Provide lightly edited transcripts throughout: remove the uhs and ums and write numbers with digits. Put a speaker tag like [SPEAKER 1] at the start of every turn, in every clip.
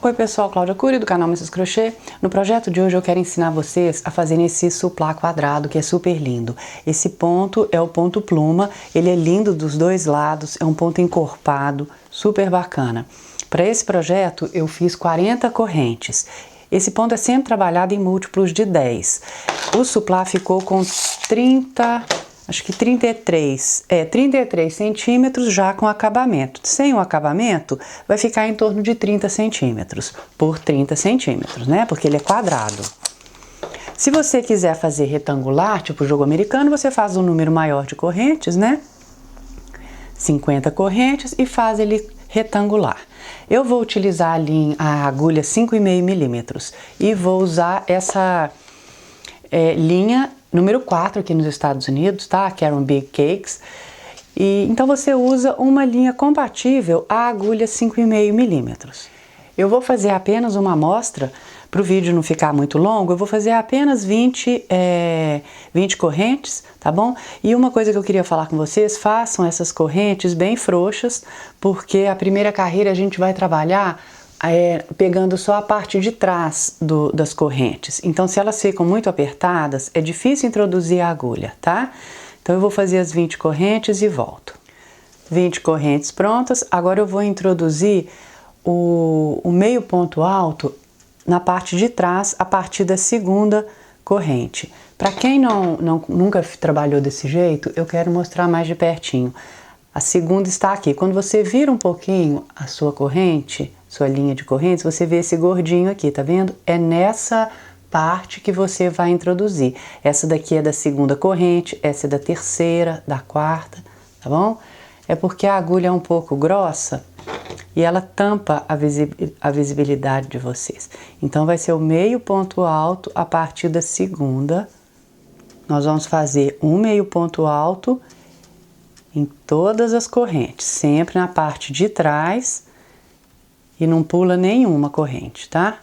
[SPEAKER 1] Oi pessoal, Cláudia Cury do canal Mrs Crochê. No projeto de hoje eu quero ensinar vocês a fazerem esse suplá quadrado que é super lindo. Esse ponto é o ponto pluma, ele é lindo dos dois lados, é um ponto encorpado, super bacana. Para esse projeto eu fiz 40 correntes. Esse ponto é sempre trabalhado em múltiplos de 10. O suplá ficou com 33 centímetros já com acabamento. Sem o acabamento, vai ficar em torno de 30 centímetros por 30 centímetros, né? Porque ele é quadrado. Se você quiser fazer retangular, tipo jogo americano, você faz um número maior de correntes, né? 50 correntes e faz ele retangular. Eu vou utilizar a agulha 5,5 milímetros e vou usar essa linha número 4 aqui nos Estados Unidos, tá? Caron Big Cakes. E então você usa uma linha compatível à agulha 5,5 milímetros. Eu vou fazer apenas uma amostra, para o vídeo não ficar muito longo, eu vou fazer apenas 20 correntes, tá bom? E uma coisa que eu queria falar com vocês, façam essas correntes bem frouxas, porque a primeira carreira a gente vai trabalhar pegando só a parte de trás das correntes. Então, se elas ficam muito apertadas, é difícil introduzir a agulha, tá? Então, eu vou fazer as 20 correntes e volto. 20 correntes prontas. Agora, eu vou introduzir o meio ponto alto na parte de trás, a partir da segunda corrente. Para quem nunca trabalhou desse jeito, eu quero mostrar mais de pertinho. A segunda está aqui. Quando você vira um pouquinho a sua corrente, sua linha de correntes, você vê esse gordinho aqui, tá vendo? É nessa parte que você vai introduzir. Essa daqui é da segunda corrente, essa é da terceira, da quarta, tá bom? É porque a agulha é um pouco grossa e ela tampa a visibilidade de vocês. Então, vai ser o meio ponto alto a partir da segunda. Nós vamos fazer um meio ponto alto em todas as correntes, sempre na parte de trás e não pula nenhuma corrente, tá?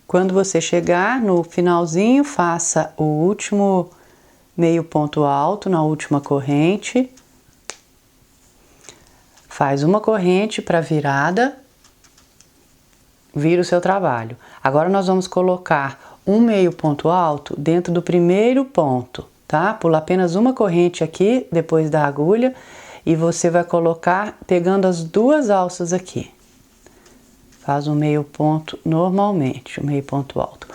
[SPEAKER 1] Quando você chegar no finalzinho, faça o último meio ponto alto na última corrente, faz uma corrente para virada, vira o seu trabalho. Agora nós vamos colocar um meio ponto alto dentro do primeiro ponto, tá? Pula apenas uma corrente aqui, depois da agulha, e você vai colocar pegando as duas alças aqui. Faz um meio ponto normalmente, um meio ponto alto.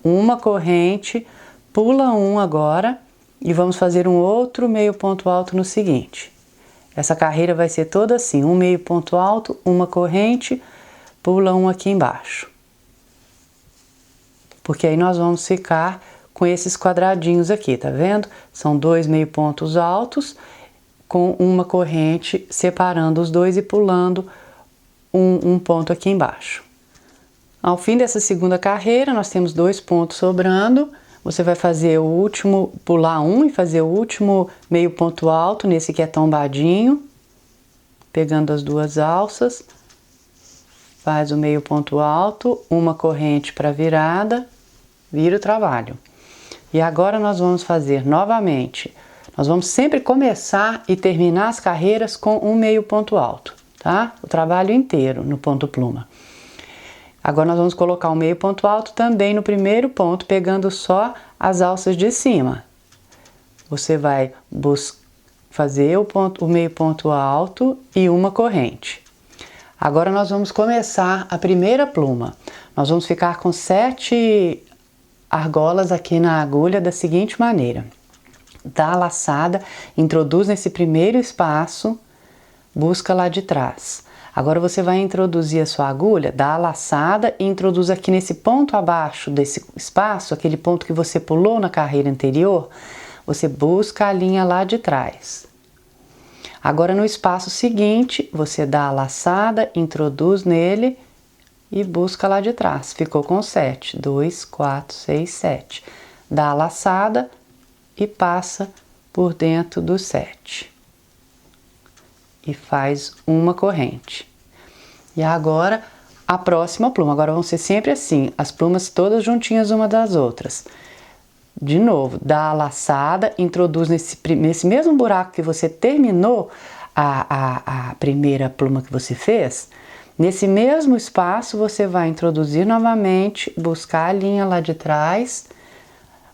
[SPEAKER 1] Uma corrente, pula um agora, e vamos fazer um outro meio ponto alto no seguinte. Essa carreira vai ser toda assim, um meio ponto alto, uma corrente, pula um aqui embaixo. Porque aí nós vamos ficar com esses quadradinhos aqui, tá vendo? São dois meio pontos altos com uma corrente separando os dois e pulando um ponto aqui embaixo. Ao fim dessa segunda carreira, nós temos 2 pontos sobrando. Você vai fazer o último, pular um e fazer o último meio ponto alto nesse que é tombadinho, pegando as duas alças, faz o meio ponto alto, uma corrente para virada, vira o trabalho. E agora nós vamos fazer novamente, nós vamos sempre começar e terminar as carreiras com um meio ponto alto, tá? O trabalho inteiro no ponto pluma. Agora nós vamos colocar um meio ponto alto também no primeiro ponto, pegando só as alças de cima. Você vai fazer o meio ponto alto e uma corrente. Agora nós vamos começar a primeira pluma. Nós vamos ficar com 7 argolas aqui na agulha da seguinte maneira. Dá a laçada, introduz nesse primeiro espaço, busca lá de trás. Agora você vai introduzir a sua agulha, dá a laçada e introduz aqui nesse ponto abaixo desse espaço, aquele ponto que você pulou na carreira anterior, você busca a linha lá de trás. Agora no espaço seguinte, você dá a laçada, introduz nele e busca lá de trás. Ficou com 7, 2, 4, 6, 7. Dá a laçada e passa por dentro do 7. E faz uma corrente. E agora a próxima pluma. Agora vão ser sempre assim, as plumas todas juntinhas uma das outras. De novo, dá a laçada, introduz nesse mesmo buraco que você terminou a primeira pluma que você fez, Nesse mesmo espaço, você vai introduzir novamente, buscar a linha lá de trás,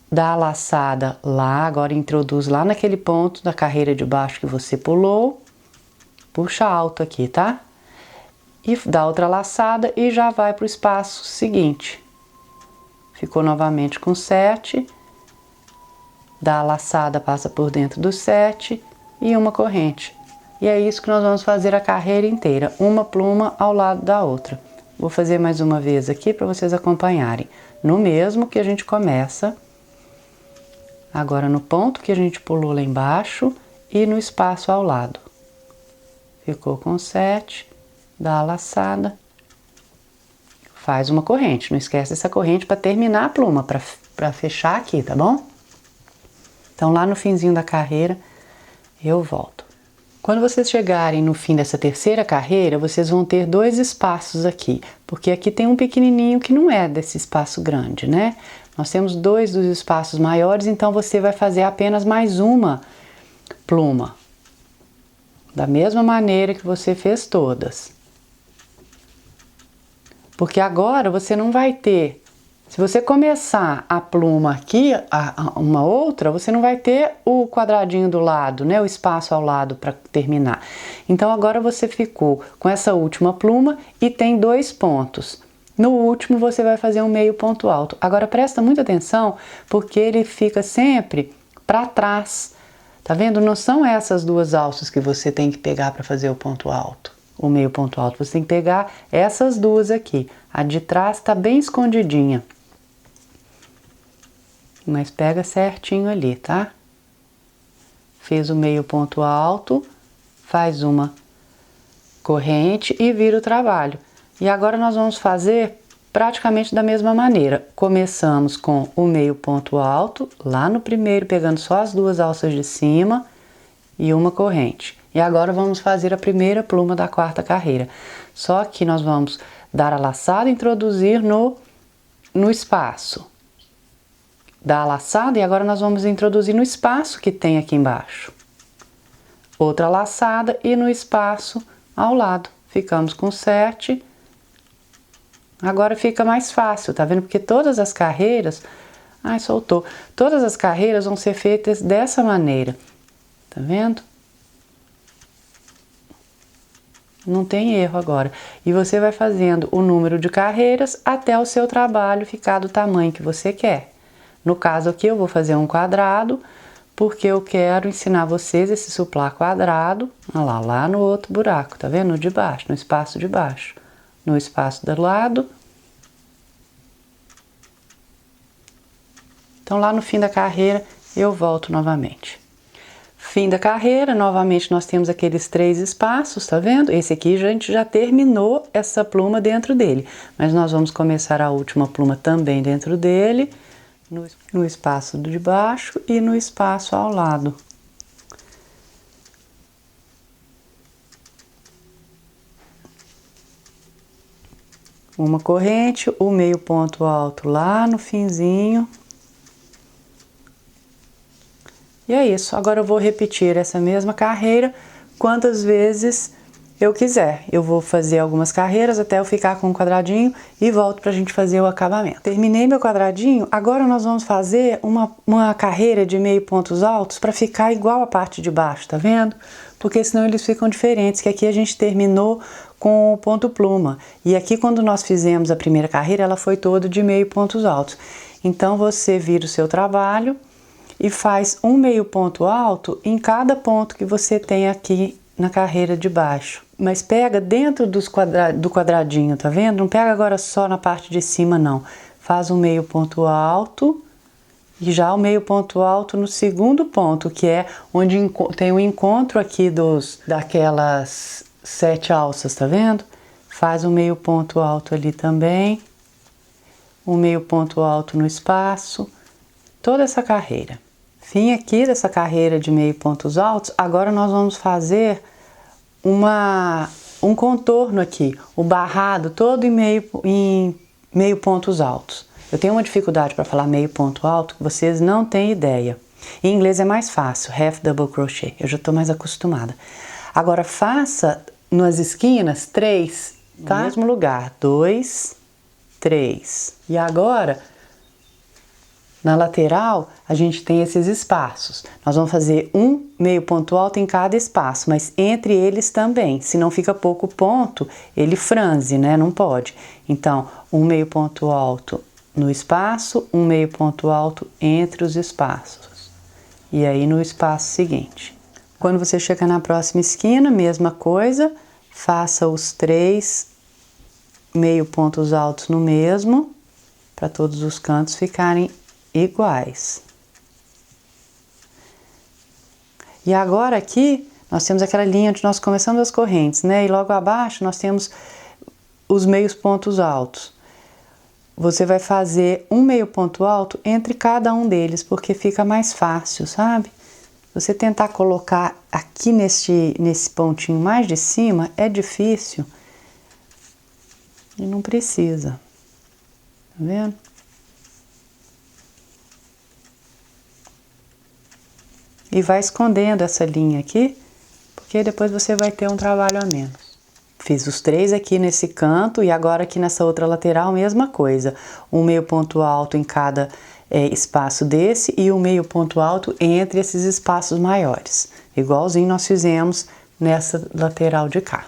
[SPEAKER 1] dar a laçada lá, agora introduz lá naquele ponto da carreira de baixo que você pulou, puxa alto aqui, tá? E dá outra laçada e já vai para o espaço seguinte. Ficou novamente com 7, dá a laçada, passa por dentro do 7 e uma corrente. E é isso que nós vamos fazer a carreira inteira, uma pluma ao lado da outra. Vou fazer mais uma vez aqui para vocês acompanharem. No mesmo que a gente começa, agora no ponto que a gente pulou lá embaixo e no espaço ao lado. Ficou com 7, dá a laçada, faz uma corrente. Não esquece dessa corrente para terminar a pluma, para fechar aqui, tá bom? Então lá no finzinho da carreira eu volto. Quando vocês chegarem no fim dessa terceira carreira, vocês vão ter 2 espaços aqui, porque aqui tem um pequenininho que não é desse espaço grande, né? Nós temos 2 dos espaços maiores, então você vai fazer apenas mais uma pluma, da mesma maneira que você fez todas. Porque agora você não vai ter, se você começar a pluma aqui, uma outra, você não vai ter o quadradinho do lado, né? O espaço ao lado para terminar. Então agora você ficou com essa última pluma e tem 2 pontos. No último você vai fazer um meio ponto alto. Agora presta muita atenção, porque ele fica sempre para trás. Tá vendo? Não são essas 2 alças que você tem que pegar para fazer o ponto alto. O meio ponto alto, você tem que pegar essas 2 aqui. A de trás tá bem escondidinha. Mas pega certinho ali, tá? Fez o meio ponto alto, faz uma corrente e vira o trabalho. E agora nós vamos fazer praticamente da mesma maneira. Começamos com o meio ponto alto, lá no primeiro, pegando só as 2 alças de cima e uma corrente. E agora vamos fazer a primeira pluma da 4ª carreira. Só que nós vamos dar a laçada e introduzir no espaço. Dá a laçada e agora nós vamos introduzir no espaço que tem aqui embaixo. Outra laçada e no espaço ao lado. Ficamos com 7. Agora fica mais fácil, tá vendo? Porque todas as carreiras... Ai, soltou. Todas as carreiras vão ser feitas dessa maneira. Tá vendo? Não tem erro agora. E você vai fazendo o número de carreiras até o seu trabalho ficar do tamanho que você quer. No caso aqui eu vou fazer um quadrado, porque eu quero ensinar vocês esse suplá quadrado, olha lá no outro buraco, tá vendo? No de baixo, no espaço de baixo. No espaço do lado. Então lá no fim da carreira eu volto novamente. Fim da carreira, novamente nós temos aqueles 3 espaços, tá vendo? Esse aqui a gente já terminou essa pluma dentro dele, mas nós vamos começar a última pluma também dentro dele, no espaço de baixo e no espaço ao lado. Uma corrente, o meio ponto alto lá no finzinho. E é isso, agora eu vou repetir essa mesma carreira quantas vezes eu quiser. Eu vou fazer algumas carreiras até eu ficar com um quadradinho e volto pra gente fazer o acabamento. Terminei meu quadradinho, agora nós vamos fazer uma carreira de meio pontos altos para ficar igual a parte de baixo, tá vendo? Porque senão eles ficam diferentes, que aqui a gente terminou com o ponto pluma. E aqui quando nós fizemos a primeira carreira, ela foi toda de meio pontos altos. Então você vira o seu trabalho e faz um meio ponto alto em cada ponto que você tem aqui na carreira de baixo. Mas pega dentro do quadradinho, tá vendo? Não pega agora só na parte de cima, não. Faz um meio ponto alto e já o meio ponto alto no segundo ponto, que é onde tem o encontro aqui daquelas 7 alças, tá vendo? Faz um meio ponto alto ali também. Um meio ponto alto no espaço. Toda essa carreira. Fim aqui dessa carreira de meio pontos altos, agora nós vamos fazer um contorno aqui, o barrado todo em meio pontos altos. Eu tenho uma dificuldade para falar meio ponto alto que vocês não têm ideia. Em inglês é mais fácil, half double crochet, eu já estou mais acostumada. Agora faça nas esquinas 3 tá? No mesmo lugar, 2, 3. E agora, na lateral, a gente tem esses espaços. Nós vamos fazer um meio ponto alto em cada espaço, mas entre eles também. Se não fica pouco ponto, ele franze, né? Não pode. Então, um meio ponto alto no espaço, um meio ponto alto entre os espaços. E aí no espaço seguinte. Quando você chegar na próxima esquina, mesma coisa, faça os 3 meio pontos altos no mesmo, para todos os cantos ficarem iguais. E agora aqui nós temos aquela linha onde nós começamos as correntes, né? E logo abaixo nós temos os meios pontos altos. Você vai fazer um meio ponto alto entre cada um deles, porque fica mais fácil, sabe? Você tentar colocar aqui nesse pontinho mais de cima é difícil e não precisa. Tá vendo? E vai escondendo essa linha aqui, porque depois você vai ter um trabalho a menos. Fiz os 3 aqui nesse canto e agora aqui nessa outra lateral, mesma coisa. Um meio ponto alto em cada espaço desse e um meio ponto alto entre esses espaços maiores. Igualzinho nós fizemos nessa lateral de cá.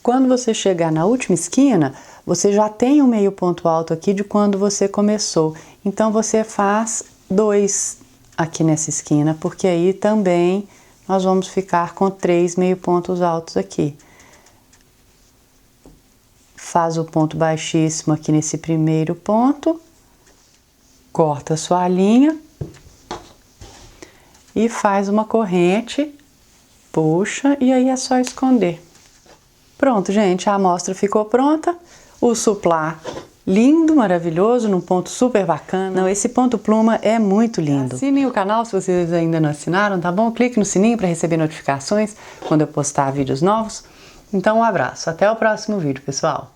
[SPEAKER 1] Quando você chegar na última esquina, você já tem um meio ponto alto aqui de quando você começou. Então você faz 2 aqui nessa esquina, porque aí também nós vamos ficar com 3 meio pontos altos aqui. Faz o ponto baixíssimo aqui nesse primeiro ponto, corta a sua linha e faz uma corrente, puxa e aí é só esconder. Pronto, gente, a amostra ficou pronta, o suplá lindo, maravilhoso, num ponto super bacana. Não, esse ponto pluma é muito lindo. Assinem o canal se vocês ainda não assinaram, tá bom? Clique no sininho para receber notificações quando eu postar vídeos novos. Então, um abraço. Até o próximo vídeo, pessoal.